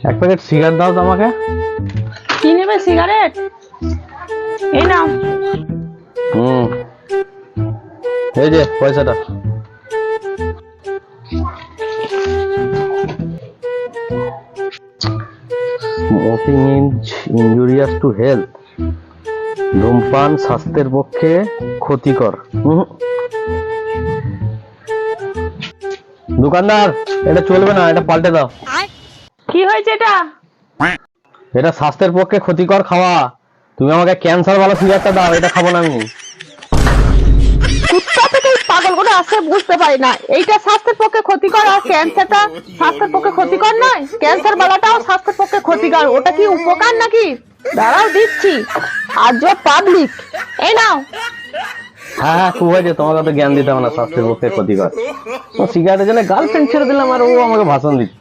এক packet cigarette দাও তো আমাকে। কি নেবে সিগারেট? এই নাও। এই যে পয়সাটা। Smoking is injurious to health. ধূমপান স্বাস্থ্যের পক্ষে ক্ষতিকর। দোকানদার, এটা চলবে না, এটা পাল্টে দাও। কি হয়েছে এটা? এটা স্বাস্থ্যের পক্ষে ক্ষতিকর খাওয়া। তুমি আমাকে ক্যান্সার ভালো সিগারেটটা দাও, এটা খাবো না আমি। কুত্তা থেকে পাগল করে আসে বুঝতে পারি না, এইটা স্বাস্থ্যের পক্ষে ক্ষতিকর আর ক্যান্সারটা স্বাস্থ্যের পক্ষে ক্ষতিকর নয়? ক্যান্সার বালাটাও স্বাস্থ্যের পক্ষে ক্ষতিকর, ওটা কি উপকার নাকি? দাঁড়াও দিচ্ছি। আর যে পাবলিক, এই নাও। হ্যাঁ, খুব হয়েছে, তোমাকে তো জ্ঞান দিতে হবে না, স্বাস্থ্যের পক্ষে ক্ষতিকর। সিগারেটের জন্য গার্লফ্রেন্ড ছেড়ে দিলাম আর ও আমাকে ভাষণ দিচ্ছে।